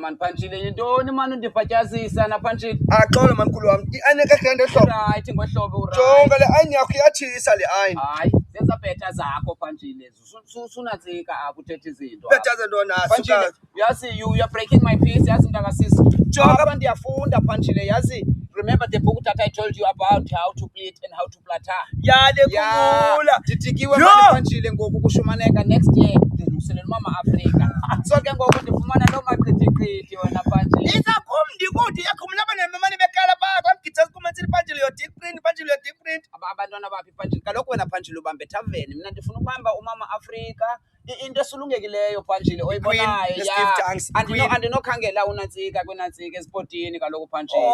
Man Panchile yintoni man undibhatyazisa na Panchile axolo mamkhulu wam iayineka grand ehlobo right ngohlobo jonga le ayini yakho iyatshisa le ayini hayi zenza bhetha zakho Panchile sunantsika akuthetha izinto bhetha zentona Panchile yazi you are breaking my peace yazi mntakasisi jonga abantu ndiyafunda Panchile yazi remember the book that I told you about how to pleat and how to platter yale kukula nditikiwe Panchile ngoku kushumaneka next year ndilungiselela mama Afrika so ke ngoku ndifumana loo maqithiqithi wena Panchile isakum ndikuthi yakhumla abanemamane bekhala phaa kwamgitha sikumatsile Panchile you're different Panchile you're different abantwana baphi Panchile kaloku wena Panchile ubambe ethaveni mina ndifuna ukubamba umama Afrika into esulungekileyo Panchile oyibonayo andinokhangela unantsika kwenantsika esipotini kaloku Panchile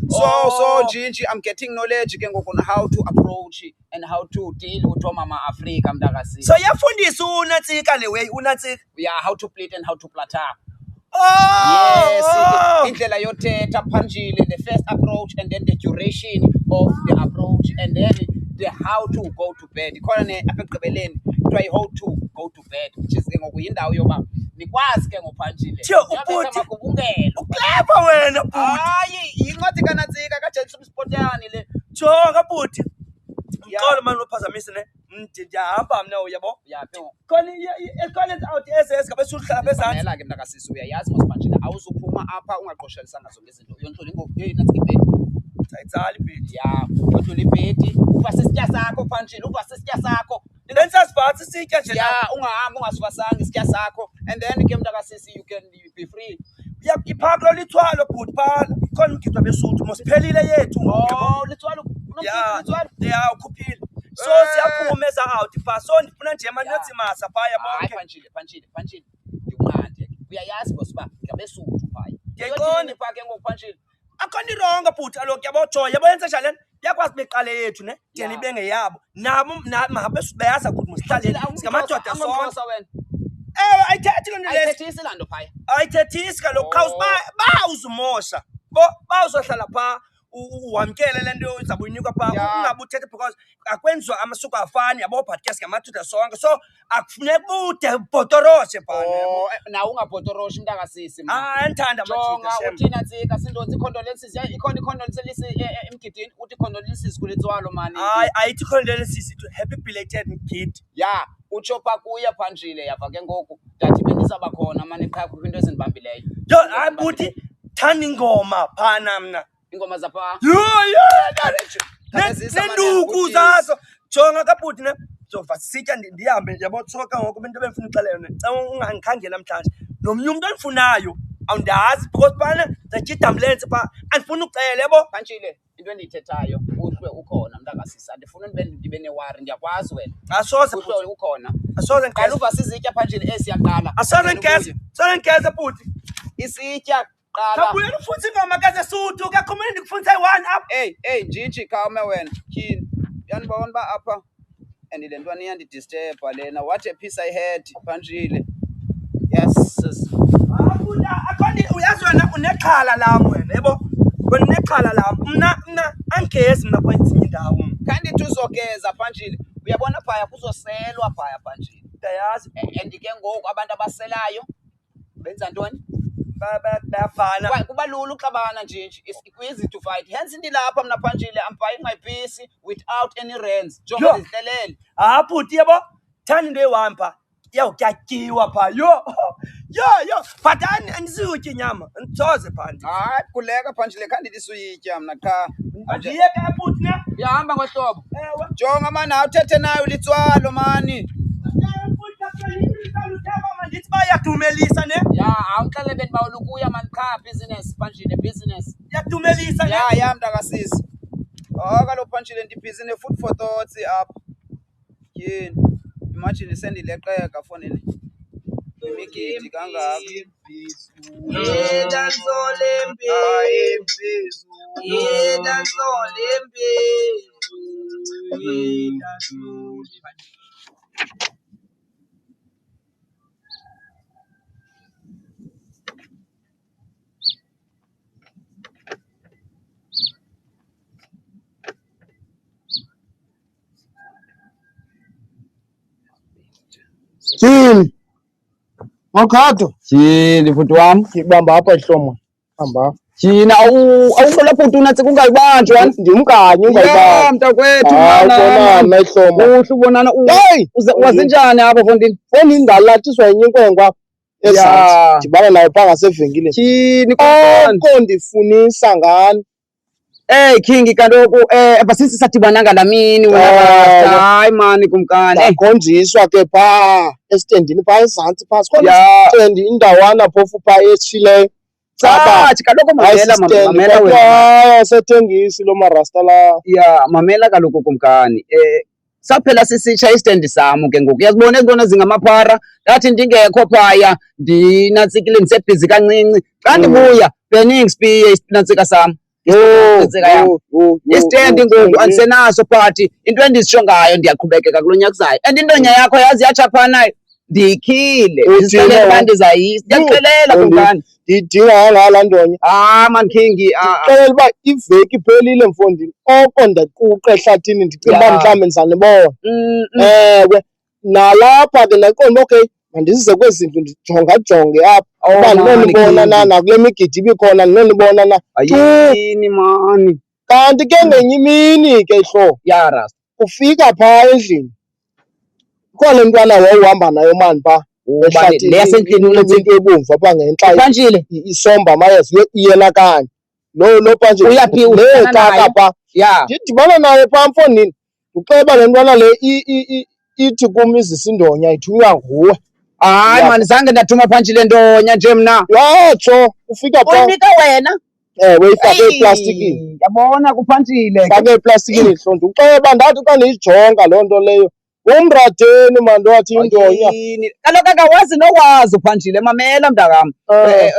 so Gingy I'm getting knowledge ke ngoku how to approach and how to deal with mama Afrika mntakasisi so yafundisa unantsika le way unantsika how to pleat and how to platter yes indlela yothetha Panchile the first approach and then the duration of the approach and then the how to go to bed ikhona ne apha ekugqibeleni try how to go to bed which is ke ngoku yindawo yoba nikwazi ke ngoPanchile ubhuti uclever wena bhuti hayi incwadi kanantsika kaJames Mspotani le jonga bhuti ngixolo manje uphazamisa ne ndiyahamba mna uyabo yaphi khona ecollege out SS ngabe suhlala phezantsi la ke mntakasisi uyayazi mosiPanchile awuzuphuma apha ungaqoshelisanga zonke izinto yonhlula inantsika ibhedi ayitsali ibhedi yonhlula ibhedi uba sisitya sakho Panchile uba sisitya sakho Lensazibathi isitya nje ungahamba ungasifasanga isitya sakho and then ke mntakasisi you can be free iphaklo lithwalo bhuti phana khona umgidwa besuthu mosiphelile yethu lithwalo ukhuphile so siyaphuma eza out pha so ndifuna nje manotsimasa phaya bonke Panchile ndikunqande uyayazi bosiba ngabesuthu phaya ngeqoni pha ke ngoku Panchile akhona ironga bhuti aloku yabojoya yaboyenza njalo yakwazi beqale yethu ne ndiye nibe ngeyabo nabo mabeyaza ukuthi musihlaleni singamadoda sonke ayithethi loo nto leyo ayithethisi laa nto phaya ayithethisi kaloku khawuze bawuzumosha bawuzohlala phaa uwamkele le nto izabe uyinikwa phaa ungabe uthethe because akwenziwa amasuku afani yabo but ke singamadoda sonke so akufuneka bude bhotoroshe phana nawe ungabhotoroshe mntakasisi andithanda jonga uthina ntsika sindonzi icondolences ikhona icondolences emgidini uthi icondolences kulitswalo mani hayi ayithi icondolences ithi happy belated kid utsho pha kuye Panchile yava ke ngoku ndathi bendizaba khona mani qha kwinto ezindibambileyo hayi buthi thanda ingoma phana mna ingoma zapha nenduku zazo jonga kabhuti ne zova sitya ndihambe yabo tsoka ngoku into ebendifuna uxelela yona ungangikhangela namhlanje nomnye umuntu endifunayo awundazi because phana ndajida ambulance pha andifuna ucela yabo Panchile into endiyithethayo uhlwe ukhona mntakasisi andifuna ndibe newari ndiyakwazi wena asoze uhlwe ukhona asoze ngalo uva sizitya Panchile esiyaqala asoze ngeze bhuti isitya kabuye ufunza ingoma kaZesuthu kakhomeni ndikufunza i1 up Gingy khawume wena tyhini yanibona ba apha and le ntwana iyandidisturba lena what a piece I had Panchile yes akhona uyazi wena unexhala lam wena yebo wena unexhala lam mna angezi mna kwenzinye indawo kanti uzogeza Panchile uyabona phaya kuzoselwa phaya Panchile uyayazi and ke ngoku abantu abaselayo benza ntoni bayafana kuba lula uxabana nje it's easy to fight hence ndilapha mna Panchile I'm buying my peace without any rands jonga ndihlelele bhuti yabo thanda into ehamba yawutyatyiwa pha yo but andisiyutya inyama andithoze phandi hayi kuleka Panchile khandi lisuyitya mna qha andiyeka bhuti ne uyahamba ngohlobo jonga mani awuthethe nayo litswalo mani ndithi bayadumelisa ne awuxelele beni bawulukuya mani qha business Panchile business yadumelisa mntakasisi kaloku Panchile ndibhizi ne-food for thoughts apha Yini? Imagine sendileqeka fonini. Imigidi kangaka. Yena Nzolembe. Yena Nzolembe. Yena Nzolembe. Tyhini Makhado, Tyhini futhi wami. ngibamba apha ihloma. Hamba. Tyhini awuhlola futhi unathi kungayibanjwa. Ndimkanye ungayibamba. Ya mntakwethu Bona ihloma. Uhle ubonana wazinjani apha fondini? Foni ndalathiswa yenye inkwenkwa ezantsi. Ndibana nayo phaa ngasevenkileni. Tyhini Oko ndifunisa ngani. King kaloku abasisi sadibananga lamini wena hayi mani kumkani. Ndakhonjiswa ke phaa esitendini phaa ezantsi phaa. Stendi indawana phofu phaa etshileyo. Sathi kaloku mamela wena. Sethengisi lo marasta la. Ya mamela kaloku kumkani. Saphela sisitsha istendi sam ke ngoku uyazibona zingamaphara ndathi ndingekho phaya ndinantsikile ndisebhizi kancinci xa ndibuya beningispiye isinantsika sam. Istendi ngoku andisenaso phathi into endisitsho ngayo ndiyaqhubekeka kulo nyaka uzayo and intonya yakho yazi yatsha nayo ndiyikhile ndizixelela uba ndizayisa ndiyakuxelela kumkani ndiyidinga ngalaa ntonya. Man King Xelela uba iveki iphelile mfondini oko ndaquqa ehlathini ndicinga uba mhlawumbi ndizanibona. Ewe nalapha ke ndaqonda okay mandize kwezi ndlu ndijongajonge apha uba ndinonibona nakule migidi ibikhona ndinonibona na. Ayini mani. Kanti ke ngenye imini ke hlo Rasta ufika phaa endlini khona le mntwana wawuhamba nayo mani phaa le yasendlini into ebomvu apha ngentla Pantshile isomba amayeza yena kanye lo Pantshile uyaphi kaka phaa ndidibana naye phaa mfondini ndixeba le ntwana le ithi kum izisa indonya ithunywa nguwe. Hayi mani zange ndathuma Pantshile ndonya nje mna. Yatsho ufika phaa unika wena. Ewe ifake eplastikini. Yabona kuPhantshile ifake eplastikini hlo ndixeba ndathi xa ndiyijonga loo nto leyo umradeni mani wathi indonya. Kaloku akawazi nowazi uPhantshile mamela mntakam.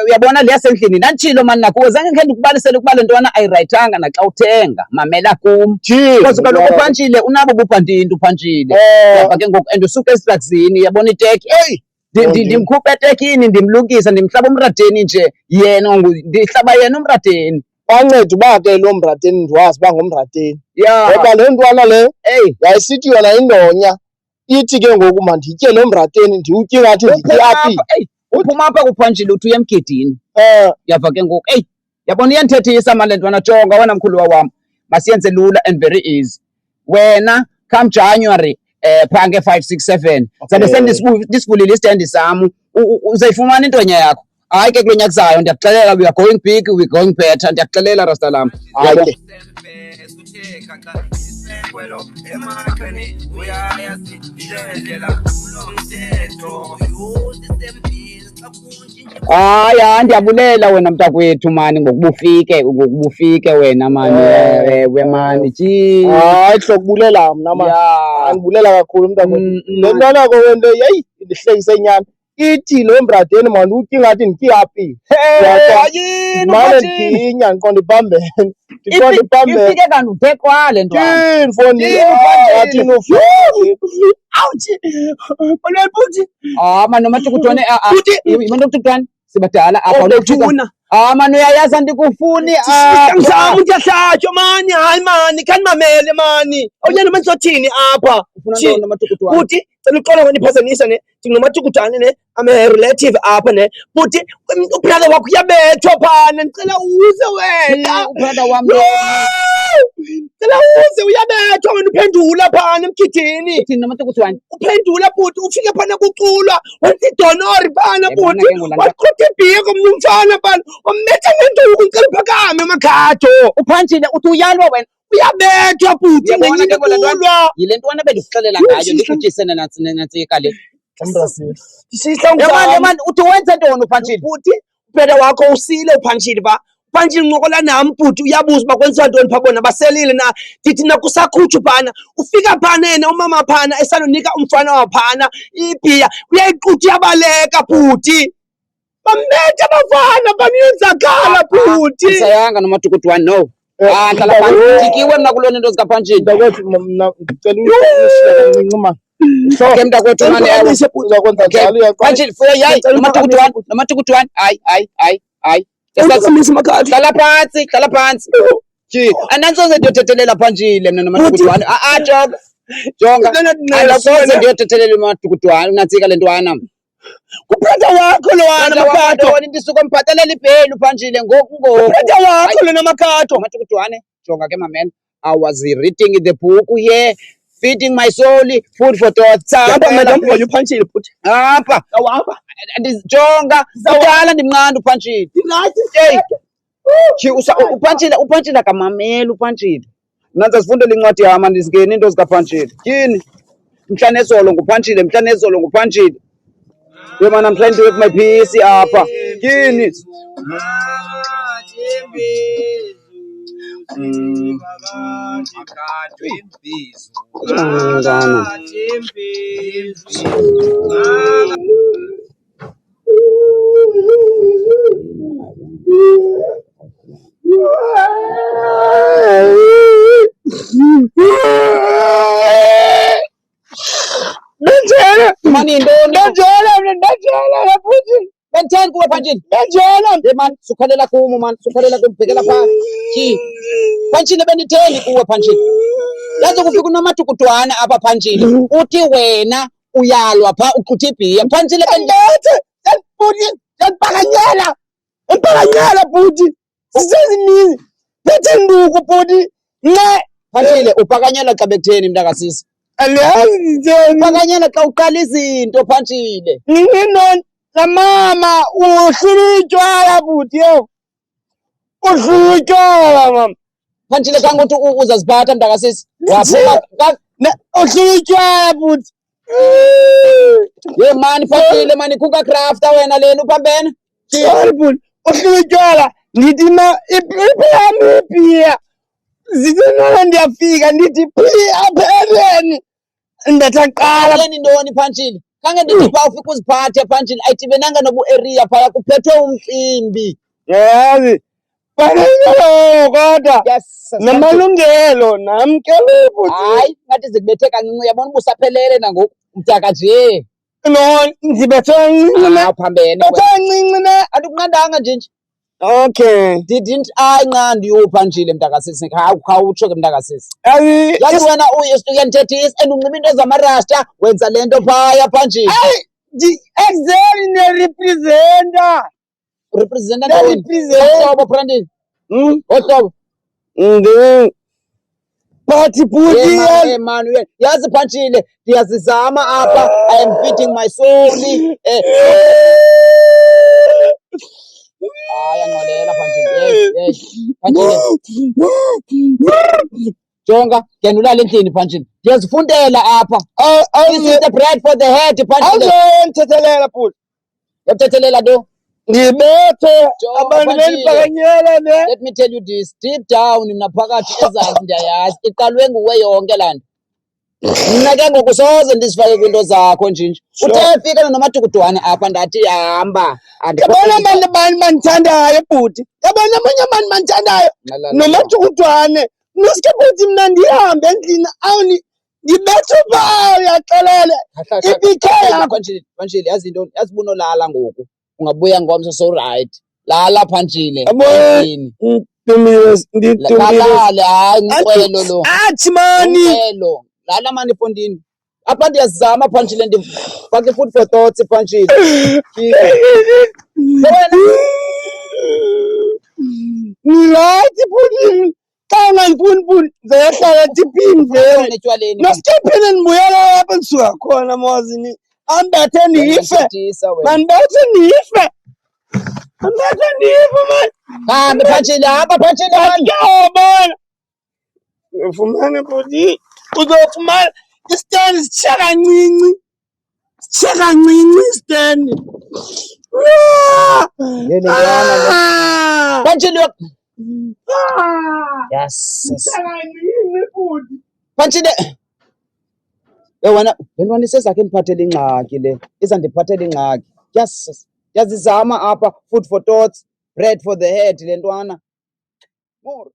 Uyabona le yasendlini ndanditshilo mani nakuwe zange khe ndikubalisele ukuba le ntwana ayirayithanga naxa uthenga mamela kum. Because kaloku uPhantshile unabo bubhantinti uPhantshile. Yapha ke ngoku and usuka esitraksini yabona iteki ndimkhupha etekini ndimlukisa ndimhlaba umradeni nje yena ndihlaba yena umradeni. Banceda uba ke lo mradeni ndiwazi uba ngumradeni. Ngoba le ntwana le yayisithi yona indonya ithi ke ngoku manditye lo mradeni ndiwutye ngathi nditye aphi. Uphuma apha kuPhantshile uthi uye emgidini. Yava ke ngoku yabona iyandithethisa mani le ntwana jonga wena mkhulu wam masiyenze lula and very easy. Wena come January phaa nge-5, 6, 7 zabe sendisivulile istendi sam uzayifumana intonya yakho. Hayi ke kulo nyaka uzayo ndiyakuxelela we are going big, we are going better ndiyakuxelela rasta lam. Hayi ke hayi ndiyabulela wena mntakwethu mani ngokubufike wena mani. Ewe mani tyhini. Hayi hlokubulela mna mani. Andibulela kakhulu mntakwethu. Le ntwana ko wento yeyi indihlekise nyani ithi lo mradeni mani utye ngathi nditye aphi. Mane ndiginya ndiqonda ibambene ifike kanti uthekwa le ntwana. Mfondini Awuthi olwebuthi mani nomatukutwane imantokutukutwane sibadala awuthuna mani uyayazi andikufuni. Mzamo ndiyahlatywa mani. Hayi mani khanimamele mani awunyani mani sothini apha futhi cela uxola wendiphazamisa ne ndingnomatukutwane ne I'm a relative apha ne futhi ubrother wakho uyabethwa phana ndicela uze wena. Ubrother wam cela uze uyabethwa wena uphendula phana emgidini. thini nomatukutwane Uphendula bhuti ufike phana kuculwa wenza idonori phana bhuti waqhutha ibhiya komnye umfana phana wammetha ngenduku ndicela uphakame Makhado. uPhantshile uthi uyalwa wena. Uyabethwa bhuti ngenyini kulwa. Yile ntwana bendikuxelela ngayo ndikutyisene nantsika le. Sihla mani uthi wenze ntoni uPhantshile? Bhuti ubrother wakho usile uPhantshile ba Phantsi ncokola nam bhuti uyabuza uba kwenziwa ntoni phaa bona baselile na. Ndithi nakusakhutshu phana. Ufika phana yena umama phana esanonika umfana waphana ibhiya. Uyayiqutha uyabaleka bhuti. Bambethe abafana baniyenzakala bhuti. Sayanga nomatukutwani no. Hlala phansi ndikiwe mna kuloo nto zikaPhantshile. Mntakwethu mna ndicela uyishiyeka kancinci mani. Okay mntakwethu mani ewe. Uzakwenza njalo uyaqala. Phantshile yayi nomatukutwani hayi. Hlala phansi. Andinsoze ndiyothethelela Phantshile mna nomatukutwani. Jonga. Andinsoze ndiyothethelela umatukutwani unantsika le ntwana. Kuphetha wakho lowana Makato. Ndisuka mbhatalela ibheli uPhantshile ngoku. Kuphetha wakho lona Makato. Matukutwane, jonga ke mamela. I was reading the book here, feeding my soul, food for thought. Hamba madam for you Phantshile bhuti. Hamba. Awuhamba. Jonga, kudala ndimnqanda uPhantshile. uPhantshile akamameli uPhantshile. Nanza sifundele incwadi yami ndizingeni into zikaPhantshile. Tyhini. Mhla nezolo nguPhantshile. Yeah, man, I'm trying to make my PC apa. Kini. Mani ndajala futhi. Benteni kuwe Phantshile. Ndajala. Man, sukhalela kumu man, bhekela pha. Phantshile benitheni kuwe Phantshile. Yazi kufika unomatukutwana apha Phantshile. Uthi wena uyalwa pha uqutha ibhiya. Phantshile Bhuti, mpakanyela bhuti. Sisezimizi. Phethe nduku bhuti. Nxe. Phantshile upakanyela xa bekutheni mntakasisi. Aliyazi njeni. Upakanyela xa uqala izinto Phantshile. Nini mama uhlula utywala bhuti yo. Uhlula utywala mama. Phantshile kanti uthi uzaziphatha mntakasisi. Waphuma uhlula utywala bhuti. Ye mani Phantshile mani kuka crafta wena lena uphambene. Sorry bhuti. Uhlula utywala. Ndithi ma ibhiya. Zizonona ndiyafika ndithi apheleni. Ndathaqala. Yeni ntoni Phantshile? Kange ndithi pha ufika uziphathe Phantshile ayidibenanga nobu-area phaya kuphethwe umcimbi. Yazi. Banalo kodwa. Namalungelo namkele bhuti. Hayi ngathi zikubethe kancinci uyabona uba usaphelele nangoku mdaka nje. No, ndibethe kancinci. Phambene. Bethe kancinci ne. Andikunqandanga nje. Okay. Didn't ayinqandi uPhantshile mntakasisi. Khawutsho ke mntakasisi. Yazi wena uyandithethisa and unxiba into zamarasta wenza le nto phaya Phantshile. Exactly ne-representer. Representer ntoni? Ohlobo Phantshile. Ohlobo. But bhuti man, yazi Phantshile ndiyazizama apha. I am feeding my soul. Ayangqolela Phantshile. Phantshile. Jonga, ngenulala endlini Phantshile. Ndiyazifundela apha. This is the bread for the head Phantshile. Awuzothethelela bhuti. Yakuthethelela nto. Ndibethe abantu benipakanyela ne. Let me tell you this, deep down naphakathi ezantsi ndiyayazi iqalwe nguwe yonke laa nto. Mna ke ngoku soze ndizifake kwiinto zakho nje. Uthe fika nomatukutwane apha ndathi hamba. Yabona abantu bandithandayo bhuti. Yabona abanye abantu bandithandayo. Nomatukutwane. Noske bhuti mna ndihambe endlini awuni ndibethe uba uyaxelela. Ibikhe yakho. Phantshile yazi into yazibunolala ngoku. Ungabuya ngomso so right. Lala Phantshile. Lalale hayi ngikwelo lo. Athi mani. Ngikwelo. Lala mani Fondini. Apha ndiyazama Phantshile ndifake food for thoughts Phantshile. Nilathi bhuti. Xa ungandifuni bhuti ndizohlala tiphini vele. Nosikhephile ndibuyela apha ndisuka khona mawazini. Ambethe ndife. Mandibethe ndife. Ambethe ndife mani. Hambe Phantshile apha Phantshile mani. Yobona. Ufumane bhuti. Uzofumana isitendi sitshe kancinci. Sitshe kancinci isitendi. Yeni ntwana le. Pantshile yes. Pantshile. Wena le ntwana isezakhe ndiphathele ingxaki le. Izandiphathela ingxaki. Yes. Yazizama apha food for thoughts, bread for the head le ntwana. More.